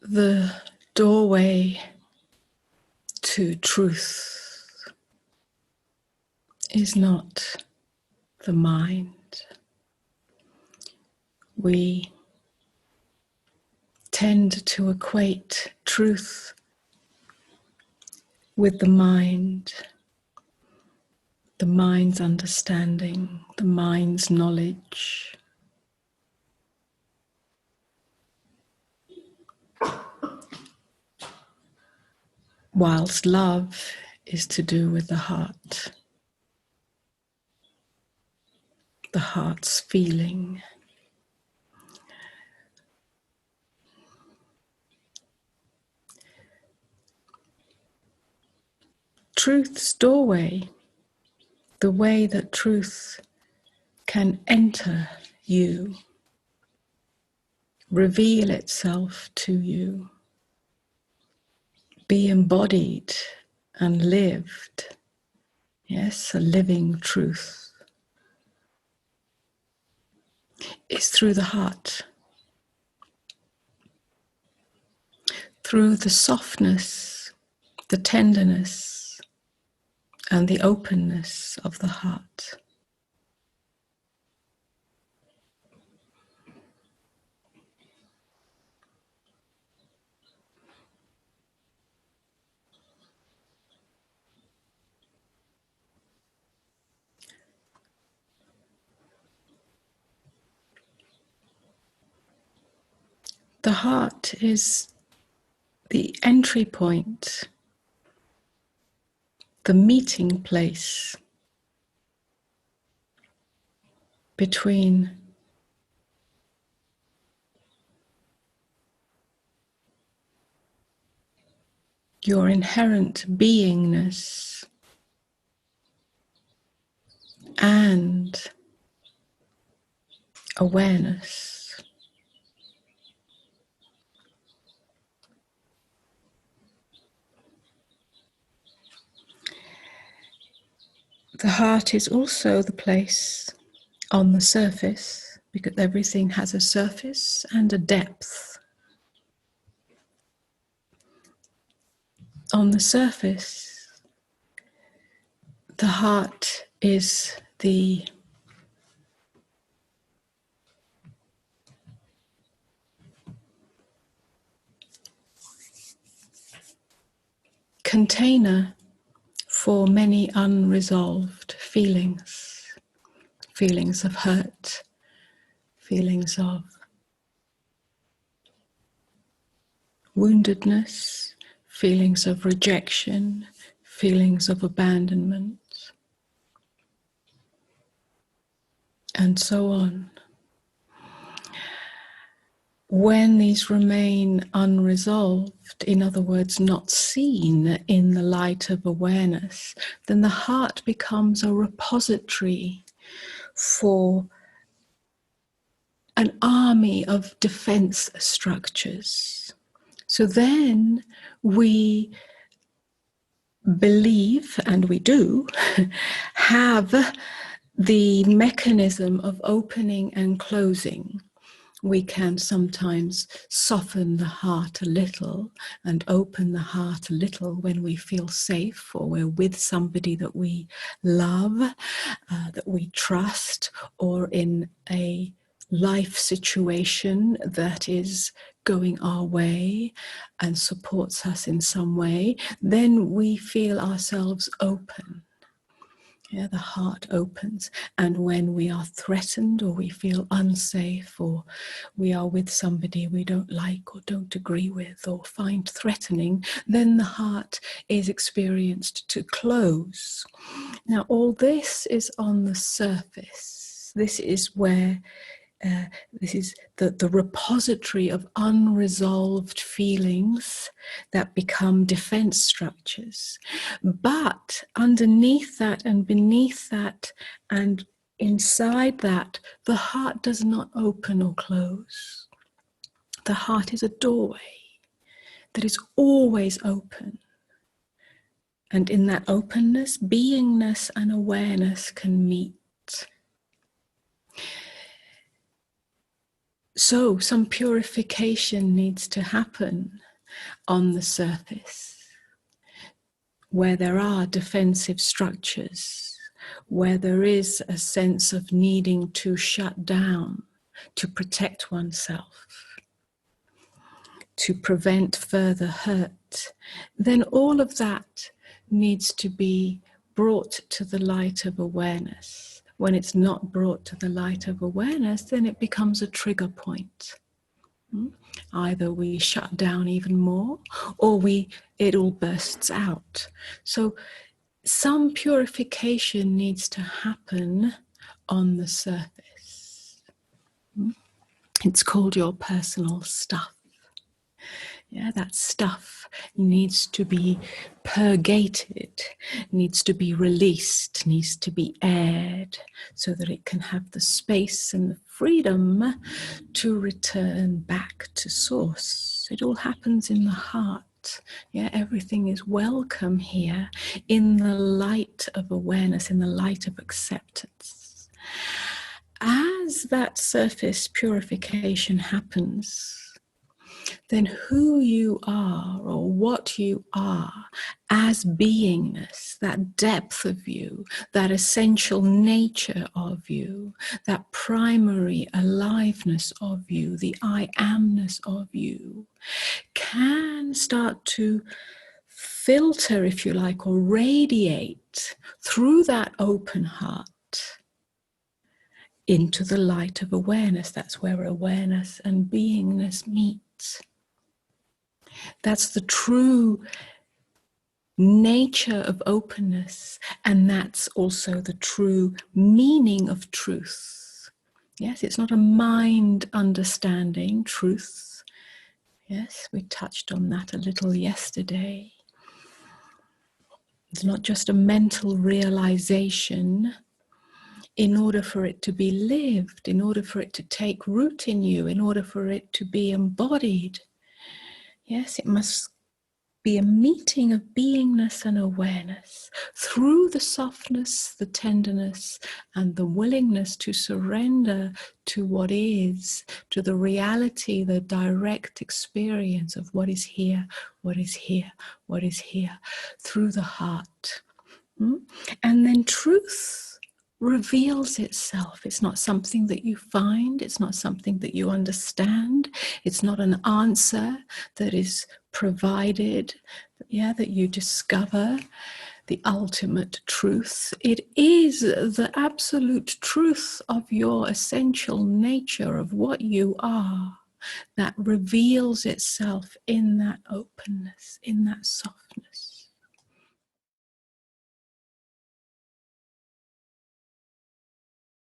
The doorway to truth is not the mind. We tend to equate truth with the mind's understanding, the mind's knowledge. Whilst love is to do with the heart's feeling. Truth's doorway, the way that truth can enter you, reveal itself to you, be embodied and lived. Yes, a living truth is through the heart, through the softness, the tenderness, and the openness of the heart. The heart is the entry point, the meeting place between your inherent beingness and awareness. The heart is also the place on the surface, because everything has a surface and a depth. On the surface, the heart is the container for many unresolved feelings, feelings of hurt, feelings of woundedness, feelings of rejection, feelings of abandonment, and so on. When these remain unresolved, in other words, not seen in the light of awareness, then the heart becomes a repository for an army of defense structures. So then we believe, and we do, have the mechanism of opening and closing. We can sometimes soften the heart a little and open the heart a little when we feel safe or we're with somebody that we love, that we trust, or in a life situation that is going our way and supports us in some way. Then we feel ourselves open. Yeah, the heart opens. And when we are threatened or we feel unsafe or we are with somebody we don't like or don't agree with or find threatening, then the heart is experienced to close. Now, all this is on the surface. This is where this is the repository of unresolved feelings that become defense structures. But underneath that and beneath that and inside that, the heart does not open or close. The heart is a doorway that is always open. And in that openness, beingness and awareness can meet. So some purification needs to happen on the surface, where there are defensive structures, where there is a sense of needing to shut down, to protect oneself, to prevent further hurt, then all of that needs to be brought to the light of awareness. When it's not brought to the light of awareness, then it becomes a trigger point. Either we shut down even more, or it all bursts out. So some purification needs to happen on the surface. It's called your personal stuff. Yeah, that stuff needs to be purgated, needs to be released, needs to be aired, so that it can have the space and the freedom to return back to source. It all happens in the heart. Yeah, everything is welcome here in the light of awareness, in the light of acceptance. As that surface purification happens, then who you are, or what you are as beingness, that depth of you, that essential nature of you, that primary aliveness of you, the I amness of you, can start to filter, if you like, or radiate through that open heart into the light of awareness. That's where awareness and beingness meet. That's the true nature of openness, and that's also the true meaning of truth. Yes, it's not a mind understanding truth. Yes, we touched on that a little yesterday. It's not just a mental realization. In order for it to be lived, in order for it to take root in you, in order for it to be embodied, yes, it must be a meeting of beingness and awareness through the softness, the tenderness, and the willingness to surrender to what is, to the reality, the direct experience of what is here, what is here, what is here, through the heart. And then truth reveals itself. It's not something that you find. It's not something that you understand. It's not an answer that is provided, that you discover the ultimate truth. It is the absolute truth of your essential nature, of what you are, that reveals itself in that openness, in that softness.